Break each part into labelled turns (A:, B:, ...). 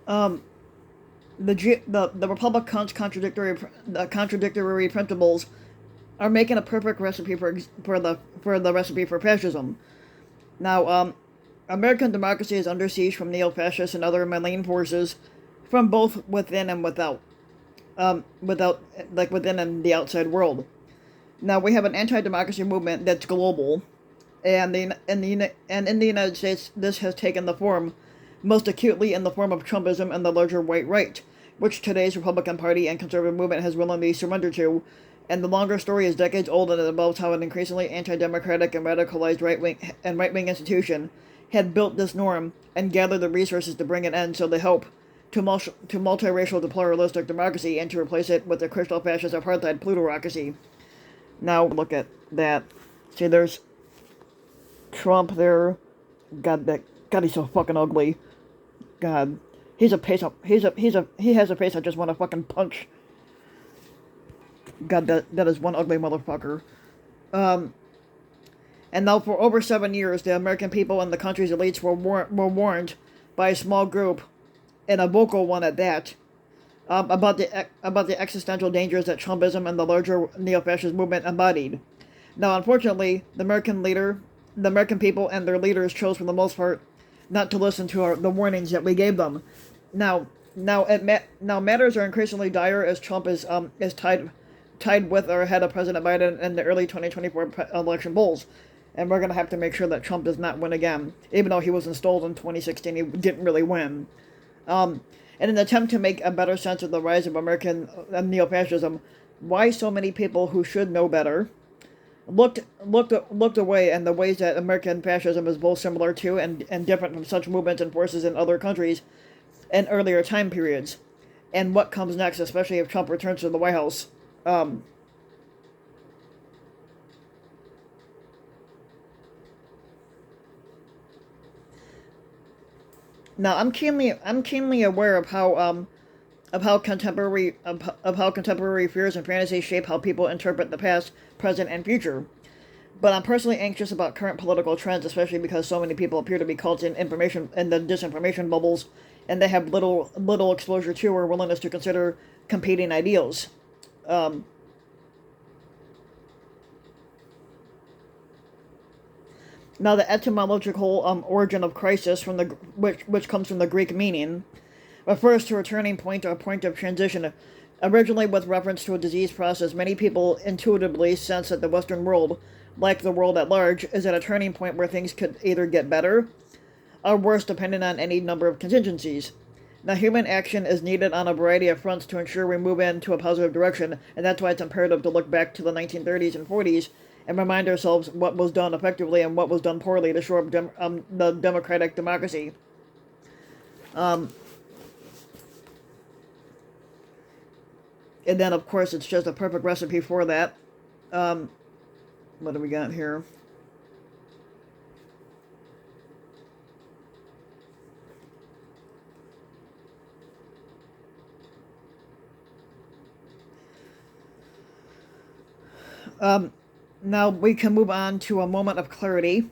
A: Um, the Republicans' contradictory principles are making a perfect recipe for the recipe for fascism. Now, American democracy is under siege from neo-fascists and other malign forces, from both within and without, without like within and the outside world. Now we have an anti-democracy movement that's global, and in the United States, this has taken the form, most acutely in the form of Trumpism and the larger white right, which today's Republican Party and conservative movement has willingly surrendered to. And the longer story is decades old, and it involves how an increasingly anti-democratic and radicalized right-wing institution had built this norm and gathered the resources to bring an end, so they hope, to multiracial pluralistic democracy and to replace it with the crystal fascist apartheid plutocracy. Now look at that. See, there's Trump there. God, he's so fucking ugly. God, he has a face I just want to fucking punch. God, that is one ugly motherfucker. Um, and now for over 7 years, the American people and the country's elites were warned by a small group, and a vocal one at that, about the existential dangers that Trumpism and the larger neo-fascist movement embodied. Now, unfortunately, the American people and their leaders chose, for the most part, not to listen to the warnings that we gave them. Now, now matters are increasingly dire as Trump is tied with or ahead of President Biden in the early 2024 election polls, and we're gonna have to make sure that Trump does not win again, even though he was installed in 2016. He didn't really win. In an attempt to make a better sense of the rise of American neo-fascism, why so many people who should know better looked away, and the ways that American fascism is both similar to and different from such movements and forces in other countries in earlier time periods, and what comes next, especially if Trump returns to the White House. Um, Now I'm keenly aware of how contemporary fears and fantasies shape how people interpret the past, present, and future. But I'm personally anxious about current political trends, especially because so many people appear to be caught in the disinformation bubbles, and they have little exposure to or willingness to consider competing ideals. Um, Now, the etymological origin of crisis, which comes from the Greek meaning, refers to a turning point or a point of transition. Originally, with reference to a disease process, many people intuitively sense that the Western world, like the world at large, is at a turning point where things could either get better or worse, depending on any number of contingencies. Now, human action is needed on a variety of fronts to ensure we move into a positive direction, and that's why it's imperative to look back to the 1930s and 40s and remind ourselves what was done effectively and what was done poorly to shore up the democratic democracy. Um, and then, of course, it's just a perfect recipe for that. Um, what do we got here? Um, Now we can move on to a moment of clarity.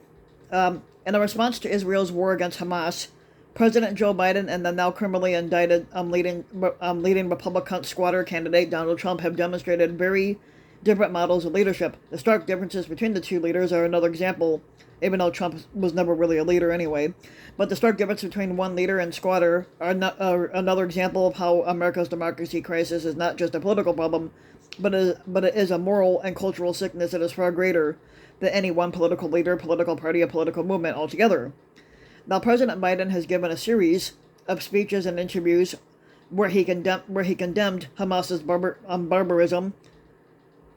A: In a response to Israel's war against Hamas, President Joe Biden and the now criminally indicted leading Republican squatter candidate Donald Trump have demonstrated very different models of leadership. The stark differences between the two leaders are another example, even though Trump was never really a leader anyway. But the stark difference between one leader and squatter are another example of how America's democracy crisis is not just a political problem, but it is a moral and cultural sickness that is far greater than any one political leader, political party, or political movement altogether. Now, President Biden has given a series of speeches and interviews where he condemned Hamas's barbarism,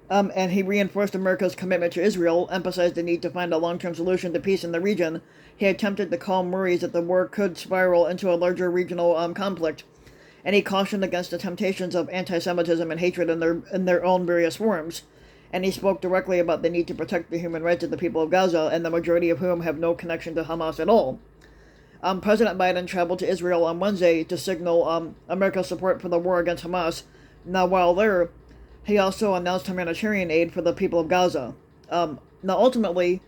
A: and he reinforced America's commitment to Israel, emphasized the need to find a long-term solution to peace in the region. He attempted to calm worries that the war could spiral into a larger regional conflict, and he cautioned against the temptations of anti-Semitism and hatred in their own various forms. And he spoke directly about the need to protect the human rights of the people of Gaza, and the majority of whom have no connection to Hamas at all. President Biden traveled to Israel on Wednesday to signal America's support for the war against Hamas. Now, while there, he also announced humanitarian aid for the people of Gaza. Now, ultimately,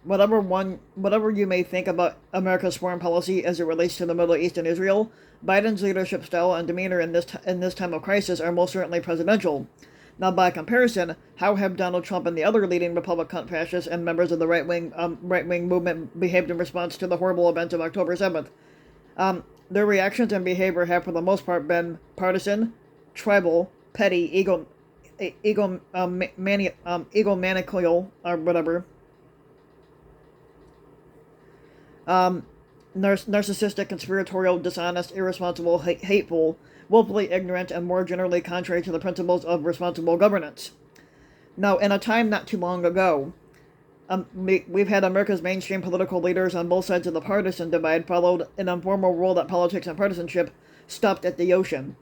A: whatever you may think about America's foreign policy as it relates to the Middle East and Israel, Biden's leadership style and demeanor in this time of crisis are most certainly presidential. Now, by comparison, how have Donald Trump and the other leading Republican fascists and members of the right wing movement behaved in response to the horrible events of October 7th? Their reactions and behavior have, for the most part, been partisan, tribal, petty, egomaniacal, or whatever, narcissistic, conspiratorial, dishonest, irresponsible, hateful, willfully ignorant, and more generally contrary to the principles of responsible governance. Now, in a time not too long ago, we've had America's mainstream political leaders on both sides of the partisan divide followed an informal rule that politics and partisanship stopped at the ocean.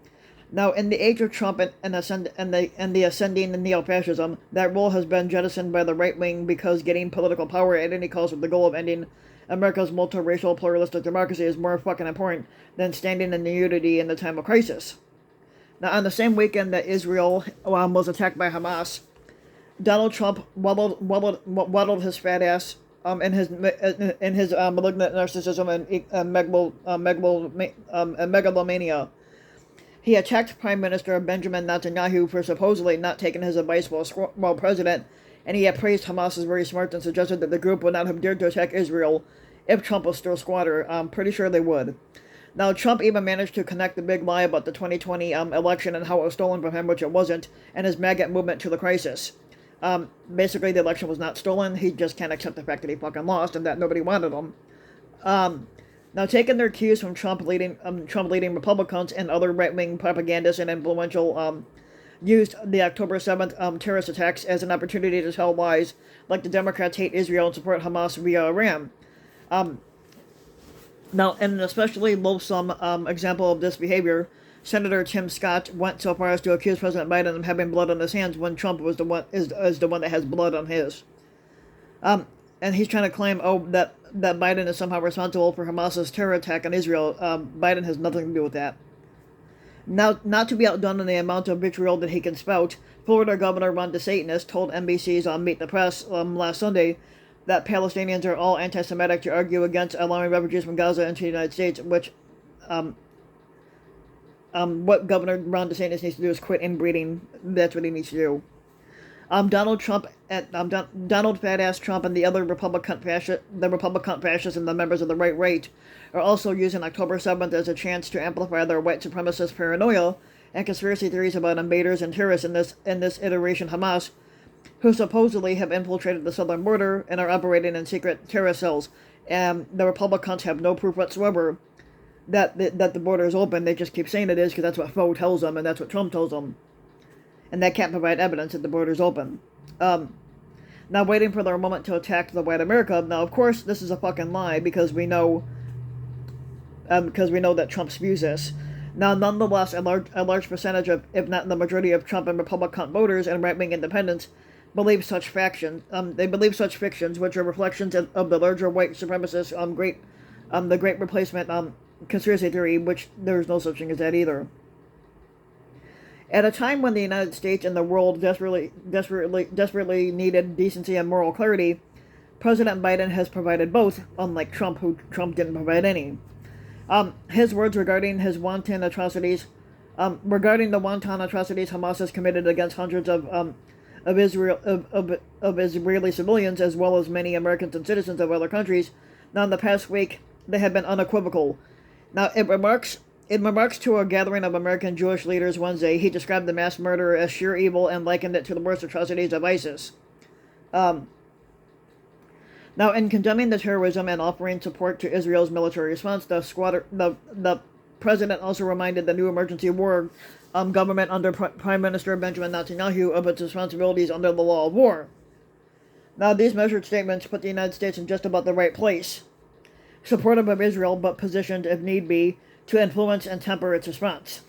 A: Now, in the age of Trump and the ascending neo-fascism, that rule has been jettisoned by the right wing because getting political power at any cost with the goal of ending America's multiracial pluralistic democracy is more fucking important than standing in the unity in the time of crisis. Now, on the same weekend that Israel was attacked by Hamas, Donald Trump waddled his fat ass in his malignant narcissism and megalomania. He attacked Prime Minister Benjamin Netanyahu for supposedly not taking his advice while president, and he had praised Hamas as very smart and suggested that the group would not have dared to attack Israel if Trump was still squatter. I'm pretty sure they would. Now, Trump even managed to connect the big lie about the 2020 election and how it was stolen from him, which it wasn't, and his MAGA movement to the crisis. Basically, the election was not stolen. He just can't accept the fact that he fucking lost and that nobody wanted him. Now, taking their cues from Trump leading Republicans and other right-wing propagandists and influential used the October 7th terrorist attacks as an opportunity to tell lies like the Democrats hate Israel and support Hamas via Iran. Now, in an especially loathsome example of this behavior, Senator Tim Scott went so far as to accuse President Biden of having blood on his hands when Trump was the one that has blood on his. And he's trying to claim, that Biden is somehow responsible for Hamas's terror attack on Israel. Biden has nothing to do with that. Now, not to be outdone in the amount of vitriol that he can spout, Florida Governor Ron DeSantis told NBC's Meet the Press last Sunday that Palestinians are all anti-Semitic to argue against allowing refugees from Gaza into the United States, which, what Governor Ron DeSantis needs to do is quit inbreeding. That's what he needs to do. Donald Fat-Ass Trump and the other Republican fascists and the members of the right are also using October 7th as a chance to amplify their white supremacist paranoia and conspiracy theories about invaders and terrorists in this iteration Hamas, who supposedly have infiltrated the southern border and are operating in secret terrorist cells. And the Republicans have no proof whatsoever that the border is open. They just keep saying it is because that's what Foe tells them and that's what Trump tells them. And that can't provide evidence that the border is open. Now, waiting for their moment to attack the white America. Now, of course, this is a fucking lie because we know that Trump spews this. Now, nonetheless, a large percentage of, if not the majority of Trump and Republican voters and right-wing independents believe such fictions, which are reflections of the larger white supremacist the Great Replacement conspiracy theory, which there is no such thing as that either. At a time when the United States and the world desperately needed decency and moral clarity, President Biden has provided both, unlike Trump, who Trump didn't provide any. His words regarding the wanton atrocities Hamas has committed against hundreds of Israeli civilians, as well as many Americans and citizens of other countries. Now, in the past week, they have been unequivocal. Now, in remarks to a gathering of American Jewish leaders Wednesday, he described the mass murder as sheer evil and likened it to the worst atrocities of ISIS. Now, in condemning the terrorism and offering support to Israel's military response, the president also reminded the new emergency war government under Prime Minister Benjamin Netanyahu of its responsibilities under the law of war. Now, these measured statements put the United States in just about the right place, supportive of Israel, but positioned, if need be, to influence and temper its response.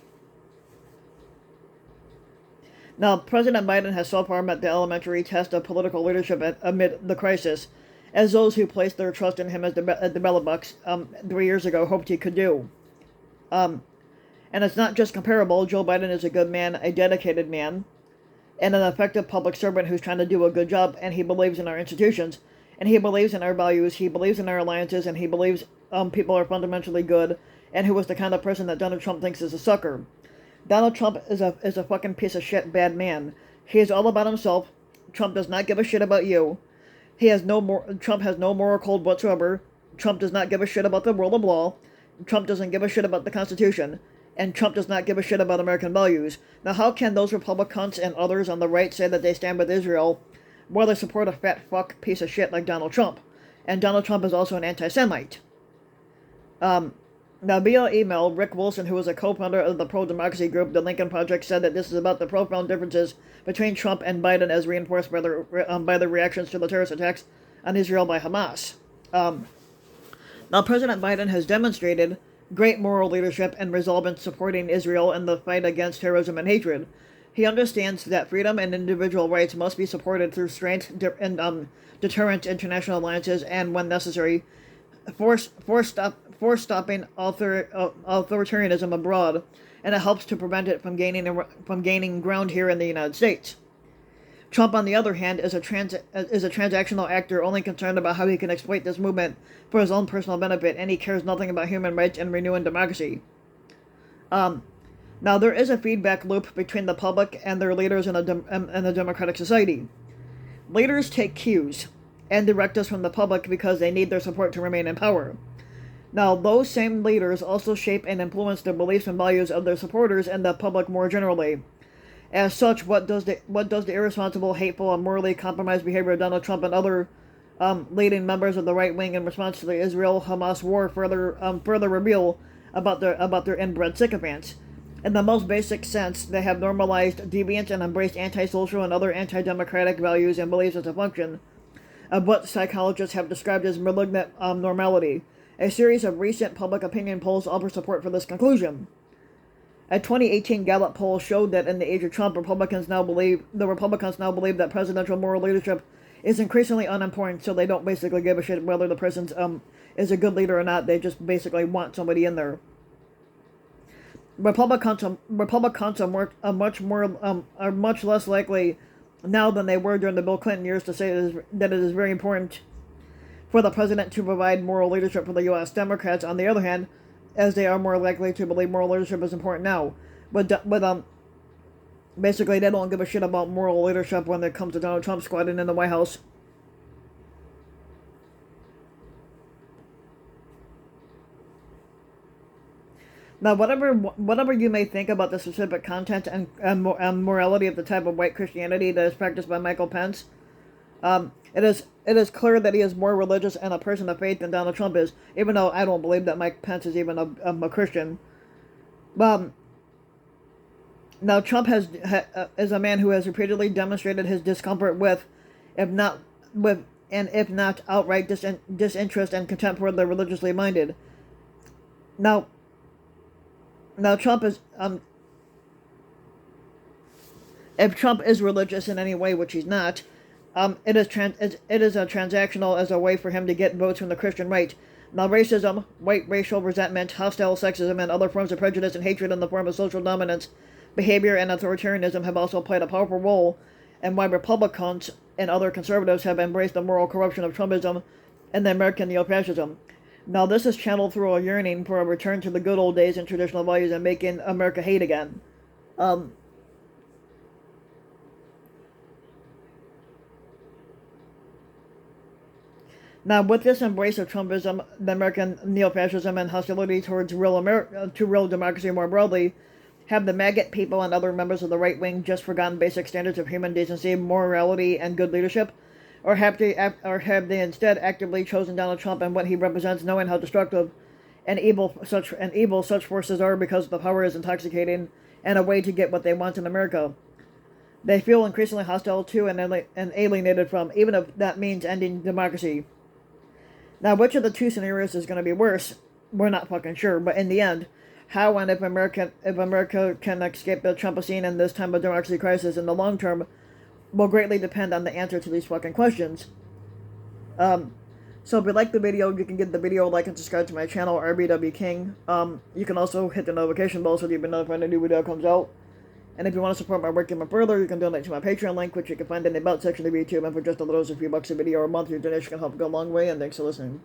A: Now, President Biden has so far met the elementary test of political leadership amid the crisis, as those who placed their trust in him at the ballot box 3 years ago hoped he could do. And it's not just comparable. Joe Biden is a good man, a dedicated man, and an effective public servant who's trying to do a good job, and he believes in our institutions. and he believes in our values, he believes in our alliances, and he believes people are fundamentally good, and who was the kind of person that Donald Trump thinks is a sucker. Donald Trump is a fucking piece of shit bad man. He is all about himself. Trump does not give a shit about you. Trump has no moral code whatsoever. Trump does not give a shit about the rule of law. Trump doesn't give a shit about the Constitution. And Trump does not give a shit about American values. Now, how can those Republicans and others on the right say that they stand with Israel while they support a fat fuck piece of shit like Donald Trump? And Donald Trump is also an anti-Semite. Now, via email, Rick Wilson, who is a co-founder of the pro-democracy group, the Lincoln Project, said that this is about the profound differences between Trump and Biden as reinforced by the reactions to the terrorist attacks on Israel by Hamas. Now, President Biden has demonstrated great moral leadership and resolve in supporting Israel in the fight against terrorism and hatred. He understands that freedom and individual rights must be supported through strength and deterrent international alliances and, when necessary, stopping authoritarianism abroad, and it helps to prevent it from gaining ground here in the United States. Trump, on the other hand, is a transactional actor only concerned about how he can exploit this movement for his own personal benefit, and he cares nothing about human rights and renewing democracy. Now, there is a feedback loop between the public and their leaders in a democratic society. Leaders take cues and direct us from the public because they need their support to remain in power. Now, those same leaders also shape and influence the beliefs and values of their supporters and the public more generally. As such, what does the irresponsible, hateful, and morally compromised behavior of Donald Trump and other leading members of the right wing in response to the Israel-Hamas war further reveal about their inbred sycophants? In the most basic sense, they have normalized deviance and embraced antisocial and other anti-democratic values and beliefs as a function of what psychologists have described as malignant normality. A series of recent public opinion polls offer support for this conclusion. A 2018 Gallup poll showed that in the age of Trump, the Republicans now believe that presidential moral leadership is increasingly unimportant, so they don't basically give a shit whether the person is a good leader or not. They just basically want somebody in there. Republicans are much less likely now than they were during the Bill Clinton years to say that it is very important for the president to provide moral leadership for the U.S. Democrats, on the other hand, as they are more likely to believe moral leadership is important now. But basically, they don't give a shit about moral leadership when it comes to Donald Trump squatting in the White House. Now, whatever you may think about the specific content and morality of the type of white Christianity that is practiced by Michael Pence, it is clear that he is more religious and a person of faith than Donald Trump is, even though I don't believe that Mike Pence is even a Christian. Now, Trump is a man who has repeatedly demonstrated his discomfort with, if not outright disinterest and contempt for the religiously minded. Now Trump is if Trump is religious in any way, which he's not, it is a transactional as a way for him to get votes from the Christian right. Now, racism, white racial resentment, hostile sexism, and other forms of prejudice and hatred in the form of social dominance, behavior, and authoritarianism have also played a powerful role in why Republicans and other conservatives have embraced the moral corruption of Trumpism and the American neo-fascism. Now, this is channeled through a yearning for a return to the good old days and traditional values and making America hate again. Now, with this embrace of Trumpism, the American neo-fascism, and hostility towards real democracy more broadly, have the maggot people and other members of the right wing just forgotten basic standards of human decency, morality, and good leadership? Or have they instead actively chosen Donald Trump and what he represents, knowing how destructive and evil such forces are because the power is intoxicating and a way to get what they want in America? They feel increasingly hostile to and alienated from, even if that means ending democracy. Now, which of the two scenarios is going to be worse? We're not fucking sure, but in the end, how and if America can escape the Trumpocene in this time of democracy crisis in the long term will greatly depend on the answer to these fucking questions. So if you like the video, you can give the video a like and subscribe to my channel, RBW King. You can also hit the notification bell so you'll be notified when a new video comes out. And if you want to support my work even further, you can donate to my Patreon link, which you can find in the About section of YouTube. And for just a little, a few bucks a video or a month, your donation can help go a long way. And thanks for listening.